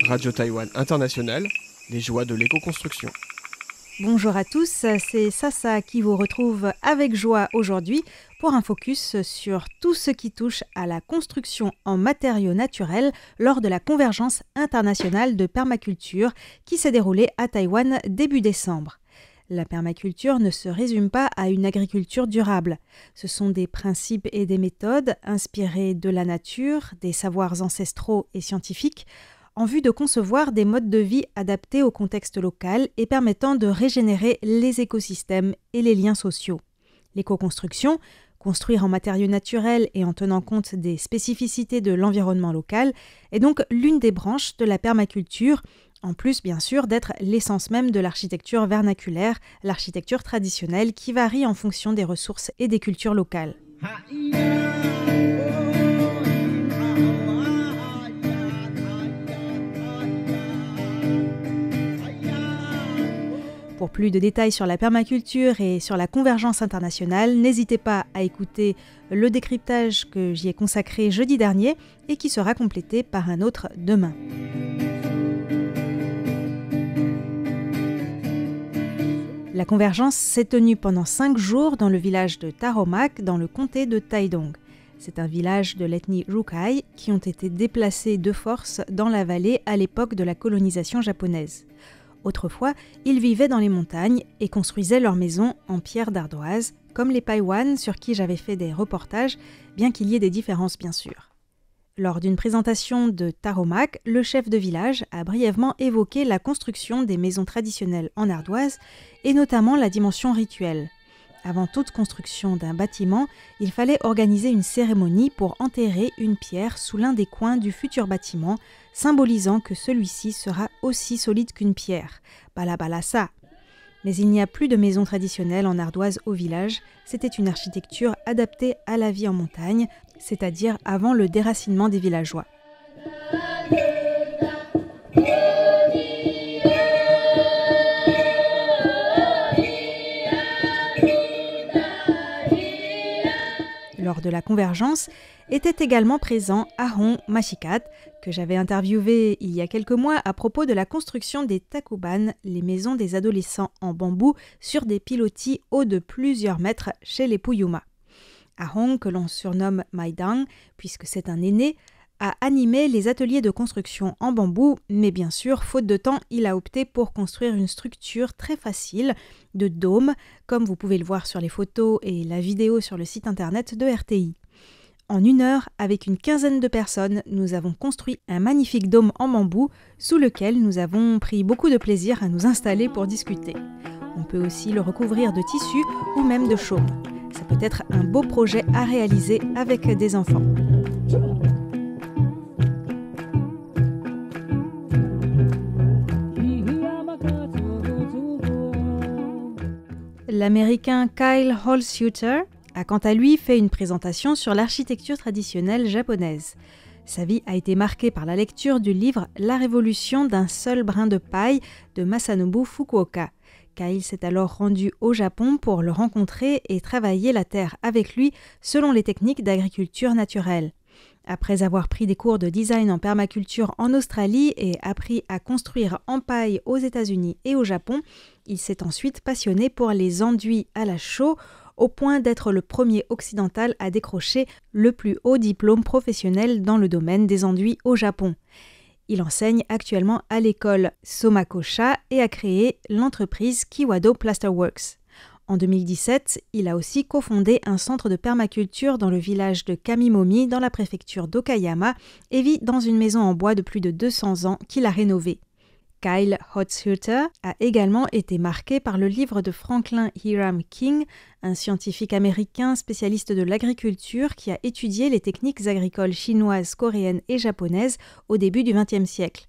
Radio Taïwan International, les joies de l'éco-construction. Bonjour à tous, c'est Sasa qui vous retrouve avec joie aujourd'hui pour un focus sur tout ce qui touche à la construction en matériaux naturels lors de la convergence internationale de permaculture qui s'est déroulée à Taïwan début décembre. La permaculture ne se résume pas à une agriculture durable. Ce sont des principes et des méthodes inspirés de la nature, des savoirs ancestraux et scientifiques, en vue de concevoir des modes de vie adaptés au contexte local et permettant de régénérer les écosystèmes et les liens sociaux. L'éco-construction, construire en matériaux naturels et en tenant compte des spécificités de l'environnement local, est donc l'une des branches de la permaculture, en plus bien sûr d'être l'essence même de l'architecture vernaculaire, l'architecture traditionnelle qui varie en fonction des ressources et des cultures locales. Pour plus de détails sur la permaculture et sur la convergence internationale, n'hésitez pas à écouter le décryptage que j'y ai consacré jeudi dernier et qui sera complété par un autre demain. La convergence s'est tenue pendant 5 jours dans le village de Taromak, dans le comté de Taidong. C'est un village de l'ethnie Rukai qui ont été déplacés de force dans la vallée à l'époque de la colonisation japonaise. Autrefois, ils vivaient dans les montagnes et construisaient leurs maisons en pierre d'ardoise, comme les Paiwan sur qui j'avais fait des reportages, bien qu'il y ait des différences bien sûr. Lors d'une présentation de Taromak, le chef de village a brièvement évoqué la construction des maisons traditionnelles en ardoise et notamment la dimension rituelle. Avant toute construction d'un bâtiment, il fallait organiser une cérémonie pour enterrer une pierre sous l'un des coins du futur bâtiment, symbolisant que celui-ci sera aussi solide qu'une pierre. Balabalasa. Mais il n'y a plus de maisons traditionnelles en ardoise au village, c'était une architecture adaptée à la vie en montagne, c'est-à-dire avant le déracinement des villageois. Lors de la convergence, était également présent Ahong Mashikat, que j'avais interviewé il y a quelques mois à propos de la construction des takuban, les maisons des adolescents en bambou sur des pilotis hauts de plusieurs mètres chez les Puyuma. Ahong, que l'on surnomme Maidang, puisque c'est un aîné, a animé les ateliers de construction en bambou, mais bien sûr, faute de temps, il a opté pour construire une structure très facile de dôme, comme vous pouvez le voir sur les photos et la vidéo sur le site internet de RTI. En 1 heure, avec une quinzaine de personnes, nous avons construit un magnifique dôme en bambou sous lequel nous avons pris beaucoup de plaisir à nous installer pour discuter. On peut aussi le recouvrir de tissu ou même de chaume. Ça peut être un beau projet à réaliser avec des enfants. L'Américain Kyle Holzhuter a quant à lui fait une présentation sur l'architecture traditionnelle japonaise. Sa vie a été marquée par la lecture du livre « La révolution d'un seul brin de paille » de Masanobu Fukuoka. Kyle s'est alors rendu au Japon pour le rencontrer et travailler la terre avec lui selon les techniques d'agriculture naturelle. Après avoir pris des cours de design en permaculture en Australie et appris à construire en paille aux États-Unis et au Japon, il s'est ensuite passionné pour les enduits à la chaux, au point d'être le premier occidental à décrocher le plus haut diplôme professionnel dans le domaine des enduits au Japon. Il enseigne actuellement à l'école Somakosha et a créé l'entreprise Kiwado Plasterworks. En 2017, il a aussi cofondé un centre de permaculture dans le village de Kamimomi dans la préfecture d'Okayama et vit dans une maison en bois de plus de 200 ans qu'il a rénovée. Kyle Holzhuter a également été marqué par le livre de Franklin Hiram King, un scientifique américain spécialiste de l'agriculture qui a étudié les techniques agricoles chinoises, coréennes et japonaises au début du XXe siècle.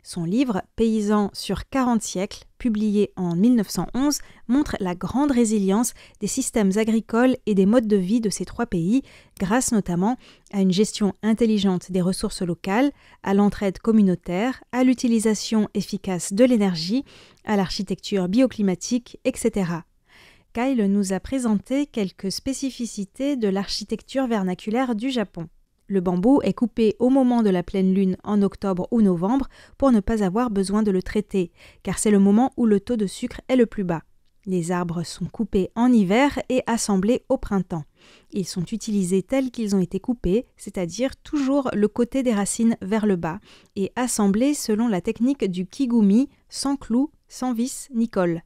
Son livre « Paysans sur 40 siècles », publié en 1911, montre la grande résilience des systèmes agricoles et des modes de vie de ces 3 pays, grâce notamment à une gestion intelligente des ressources locales, à l'entraide communautaire, à l'utilisation efficace de l'énergie, à l'architecture bioclimatique, etc. Kyle nous a présenté quelques spécificités de l'architecture vernaculaire du Japon. Le bambou est coupé au moment de la pleine lune en octobre ou novembre pour ne pas avoir besoin de le traiter, car c'est le moment où le taux de sucre est le plus bas. Les arbres sont coupés en hiver et assemblés au printemps. Ils sont utilisés tels qu'ils ont été coupés, c'est-à-dire toujours le côté des racines vers le bas, et assemblés selon la technique du kigumi, sans clous, sans vis ni colle.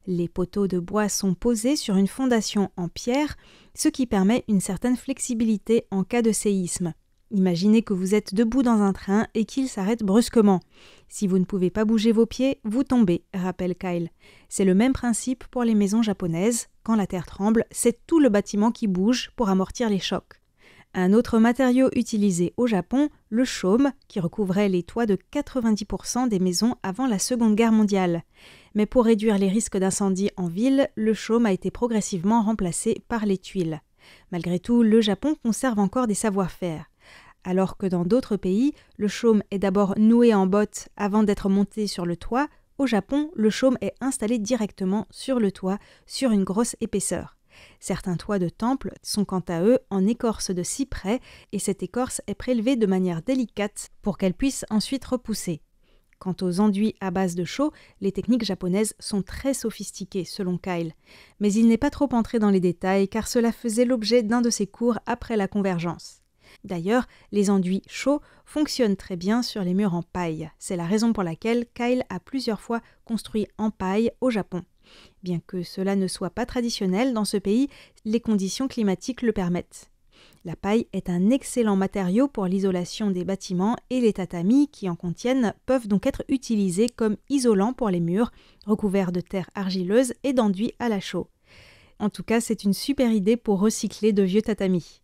Les poteaux de bois sont posés sur une fondation en pierre, ce qui permet une certaine flexibilité en cas de séisme. Imaginez que vous êtes debout dans un train et qu'il s'arrête brusquement. Si vous ne pouvez pas bouger vos pieds, vous tombez, rappelle Kyle. C'est le même principe pour les maisons japonaises. Quand la terre tremble, c'est tout le bâtiment qui bouge pour amortir les chocs. Un autre matériau utilisé au Japon, le chaume, qui recouvrait les toits de 90% des maisons avant la Seconde Guerre mondiale. Mais pour réduire les risques d'incendie en ville, le chaume a été progressivement remplacé par les tuiles. Malgré tout, le Japon conserve encore des savoir-faire. Alors que dans d'autres pays, le chaume est d'abord noué en botte avant d'être monté sur le toit, au Japon, le chaume est installé directement sur le toit, sur une grosse épaisseur. Certains toits de temples sont quant à eux en écorce de cyprès et cette écorce est prélevée de manière délicate pour qu'elle puisse ensuite repousser. Quant aux enduits à base de chaux, les techniques japonaises sont très sophistiquées selon Kyle. Mais il n'est pas trop entré dans les détails car cela faisait l'objet d'un de ses cours après la convergence. D'ailleurs, les enduits chauds fonctionnent très bien sur les murs en paille. C'est la raison pour laquelle Kyle a plusieurs fois construit en paille au Japon. Bien que cela ne soit pas traditionnel dans ce pays, les conditions climatiques le permettent. La paille est un excellent matériau pour l'isolation des bâtiments et les tatamis qui en contiennent peuvent donc être utilisés comme isolants pour les murs, recouverts de terre argileuse et d'enduit à la chaux. En tout cas, c'est une super idée pour recycler de vieux tatamis.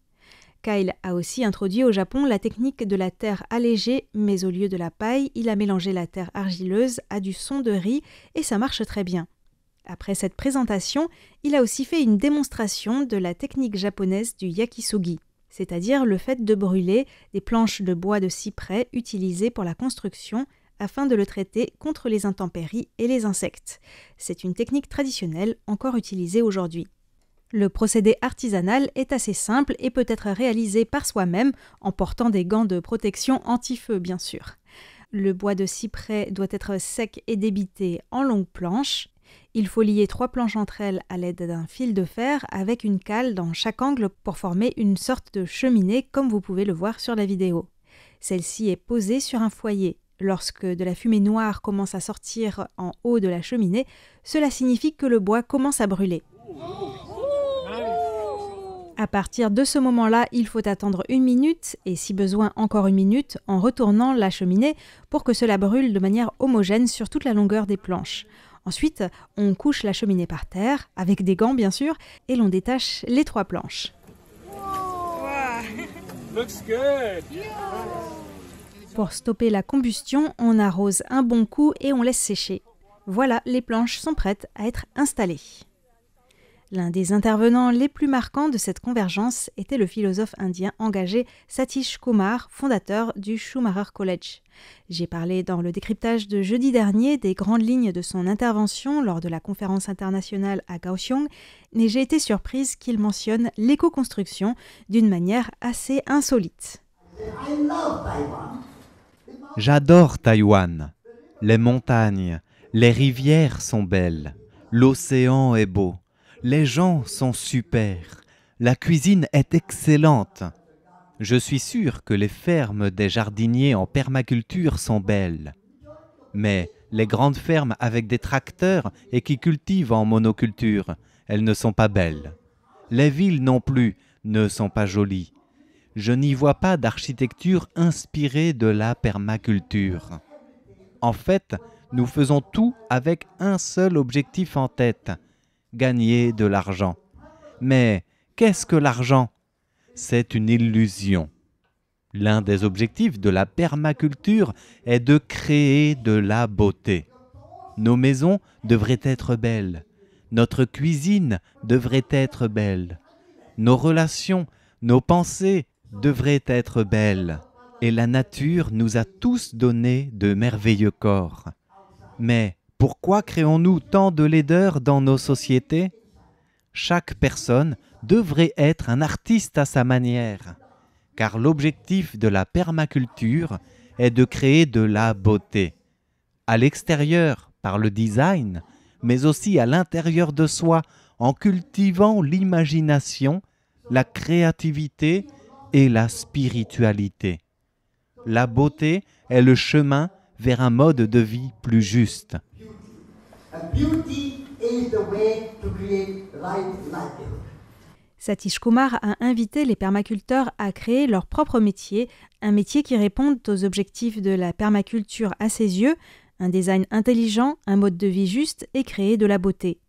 Kyle a aussi introduit au Japon la technique de la terre allégée, mais au lieu de la paille, il a mélangé la terre argileuse à du son de riz et ça marche très bien. Après cette présentation, il a aussi fait une démonstration de la technique japonaise du yakisugi, c'est-à-dire le fait de brûler des planches de bois de cyprès utilisées pour la construction afin de le traiter contre les intempéries et les insectes. C'est une technique traditionnelle encore utilisée aujourd'hui. Le procédé artisanal est assez simple et peut être réalisé par soi-même en portant des gants de protection anti-feu bien sûr. Le bois de cyprès doit être sec et débité en longues planches. Il faut lier 3 planches entre elles à l'aide d'un fil de fer avec une cale dans chaque angle pour former une sorte de cheminée comme vous pouvez le voir sur la vidéo. Celle-ci est posée sur un foyer. Lorsque de la fumée noire commence à sortir en haut de la cheminée, cela signifie que le bois commence à brûler. À partir de ce moment-là, il faut attendre 1 minute et si besoin encore 1 minute en retournant la cheminée pour que cela brûle de manière homogène sur toute la longueur des planches. Ensuite, on couche la cheminée par terre, avec des gants bien sûr, et l'on détache les 3 planches. Pour stopper la combustion, on arrose un bon coup et on laisse sécher. Voilà, les planches sont prêtes à être installées. L'un des intervenants les plus marquants de cette convergence était le philosophe indien engagé Satish Kumar, fondateur du Schumacher College. J'ai parlé dans le décryptage de jeudi dernier des grandes lignes de son intervention lors de la conférence internationale à Kaohsiung, mais j'ai été surprise qu'il mentionne l'éco-construction d'une manière assez insolite. J'adore Taïwan. Les montagnes, les rivières sont belles, l'océan est beau. Les gens sont super, la cuisine est excellente. Je suis sûr que les fermes des jardiniers en permaculture sont belles. Mais les grandes fermes avec des tracteurs et qui cultivent en monoculture, elles ne sont pas belles. Les villes non plus ne sont pas jolies. Je n'y vois pas d'architecture inspirée de la permaculture. En fait, nous faisons tout avec un seul objectif en tête. Gagner de l'argent. Mais qu'est-ce que l'argent? C'est une illusion. L'un des objectifs de la permaculture est de créer de la beauté. Nos maisons devraient être belles. Notre cuisine devrait être belle. Nos relations, nos pensées devraient être belles. Et la nature nous a tous donné de merveilleux corps. Mais pourquoi créons-nous tant de laideur dans nos sociétés? Chaque personne devrait être un artiste à sa manière, car l'objectif de la permaculture est de créer de la beauté, à l'extérieur par le design, mais aussi à l'intérieur de soi en cultivant l'imagination, la créativité et la spiritualité. La beauté est le chemin vers un mode de vie plus juste. Satish Kumar a invité les permaculteurs à créer leur propre métier, un métier qui réponde aux objectifs de la permaculture à ses yeux, un design intelligent, un mode de vie juste et créer de la beauté.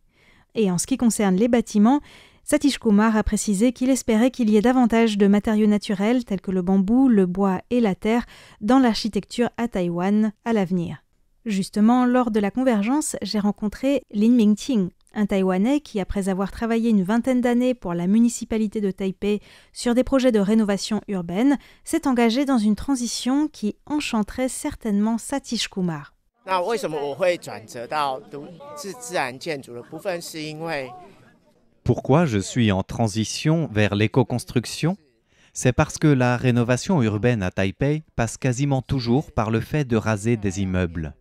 Et en ce qui concerne les bâtiments, Satish Kumar a précisé qu'il espérait qu'il y ait davantage de matériaux naturels tels que le bambou, le bois et la terre dans l'architecture à Taïwan à l'avenir. Justement, lors de la convergence, j'ai rencontré Lin Mingqing, un Taïwanais qui, après avoir travaillé une vingtaine d'années pour la municipalité de Taipei sur des projets de rénovation urbaine, s'est engagé dans une transition qui enchanterait certainement Satish Kumar. Pourquoi je suis en transition vers l'éco-construction ? C'est parce que la rénovation urbaine à Taipei passe quasiment toujours par le fait de raser des immeubles.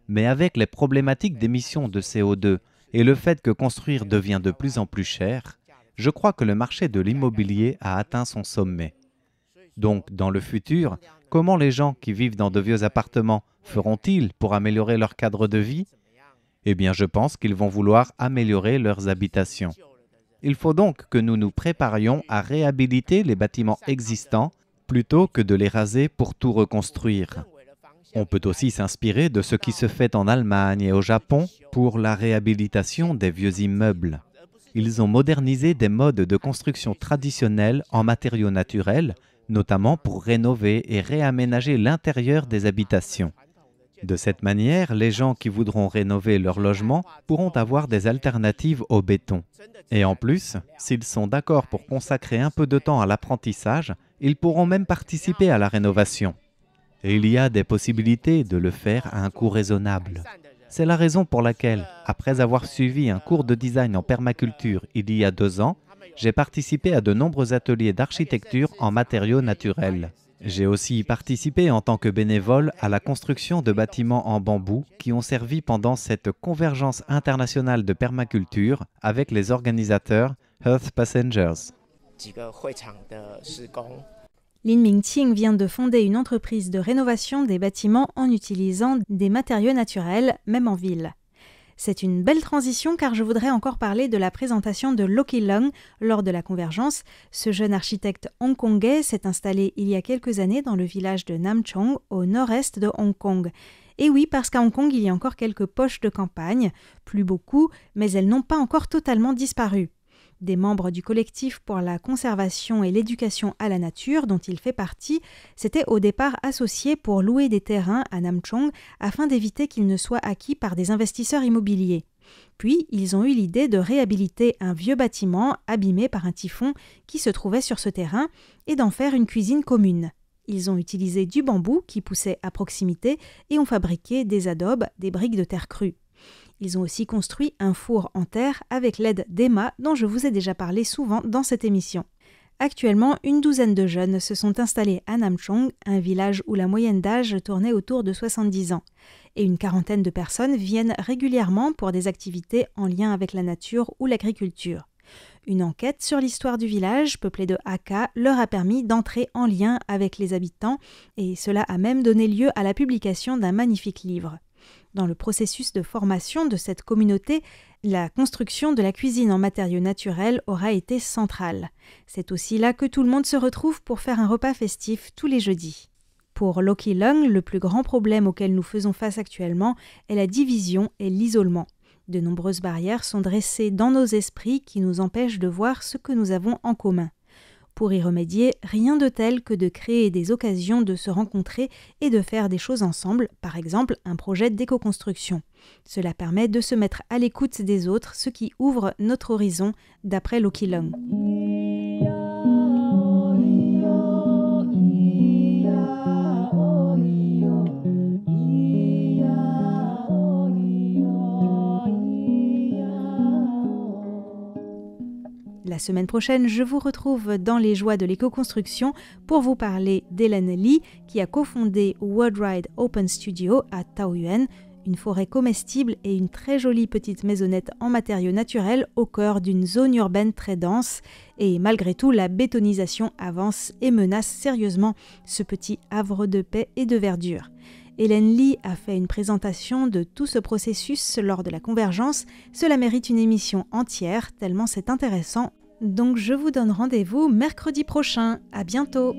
Mais avec les problématiques d'émissions de CO2 et le fait que construire devient de plus en plus cher, je crois que le marché de l'immobilier a atteint son sommet. Donc, dans le futur, comment les gens qui vivent dans de vieux appartements feront-ils pour améliorer leur cadre de vie ? Eh bien, je pense qu'ils vont vouloir améliorer leurs habitations. Il faut donc que nous nous préparions à réhabiliter les bâtiments existants plutôt que de les raser pour tout reconstruire. On peut aussi s'inspirer de ce qui se fait en Allemagne et au Japon pour la réhabilitation des vieux immeubles. Ils ont modernisé des modes de construction traditionnels en matériaux naturels, notamment pour rénover et réaménager l'intérieur des habitations. De cette manière, les gens qui voudront rénover leur logement pourront avoir des alternatives au béton. Et en plus, s'ils sont d'accord pour consacrer un peu de temps à l'apprentissage, ils pourront même participer à la rénovation. Et il y a des possibilités de le faire à un coût raisonnable. C'est la raison pour laquelle, après avoir suivi un cours de design en permaculture il y a 2 ans, j'ai participé à de nombreux ateliers d'architecture en matériaux naturels. J'ai aussi participé en tant que bénévole à la construction de bâtiments en bambou qui ont servi pendant cette convergence internationale de permaculture avec les organisateurs Earth Passengers. Lin Mingqing vient de fonder une entreprise de rénovation des bâtiments en utilisant des matériaux naturels, même en ville. C'est une belle transition car je voudrais encore parler de la présentation de Loki Leung lors de la convergence. Ce jeune architecte hongkongais s'est installé il y a quelques années dans le village de Nam Chong, au nord-est de Hong Kong. Et oui, parce qu'à Hong Kong, il y a encore quelques poches de campagne, plus beaucoup, mais elles n'ont pas encore totalement disparu. Des membres du collectif pour la conservation et l'éducation à la nature, dont il fait partie, s'étaient au départ associés pour louer des terrains à Nam Chong afin d'éviter qu'ils ne soient acquis par des investisseurs immobiliers. Puis, ils ont eu l'idée de réhabiliter un vieux bâtiment abîmé par un typhon qui se trouvait sur ce terrain et d'en faire une cuisine commune. Ils ont utilisé du bambou qui poussait à proximité et ont fabriqué des adobes, des briques de terre crue. Ils ont aussi construit un four en terre avec l'aide d'Emma dont je vous ai déjà parlé souvent dans cette émission. Actuellement, une douzaine de jeunes se sont installés à Nam Chong, un village où la moyenne d'âge tournait autour de 70 ans. Et une quarantaine de personnes viennent régulièrement pour des activités en lien avec la nature ou l'agriculture. Une enquête sur l'histoire du village, peuplé de Hakka, leur a permis d'entrer en lien avec les habitants et cela a même donné lieu à la publication d'un magnifique livre. Dans le processus de formation de cette communauté, la construction de la cuisine en matériaux naturels aura été centrale. C'est aussi là que tout le monde se retrouve pour faire un repas festif tous les jeudis. Pour Loki Leung, le plus grand problème auquel nous faisons face actuellement est la division et l'isolement. De nombreuses barrières sont dressées dans nos esprits qui nous empêchent de voir ce que nous avons en commun. Pour y remédier, rien de tel que de créer des occasions de se rencontrer et de faire des choses ensemble, par exemple un projet d'éco-construction. Cela permet de se mettre à l'écoute des autres, ce qui ouvre notre horizon, d'après Loki Leung. La semaine prochaine, je vous retrouve dans les joies de l'éco-construction pour vous parler d'Hélène Lee qui a cofondé Worldwide Open Studio à Taoyuan, une forêt comestible et une très jolie petite maisonnette en matériaux naturels au cœur d'une zone urbaine très dense. Et malgré tout, la bétonisation avance et menace sérieusement ce petit havre de paix et de verdure. Hélène Lee a fait une présentation de tout ce processus lors de la convergence. Cela mérite une émission entière, tellement c'est intéressant. Donc je vous donne rendez-vous mercredi prochain. À bientôt!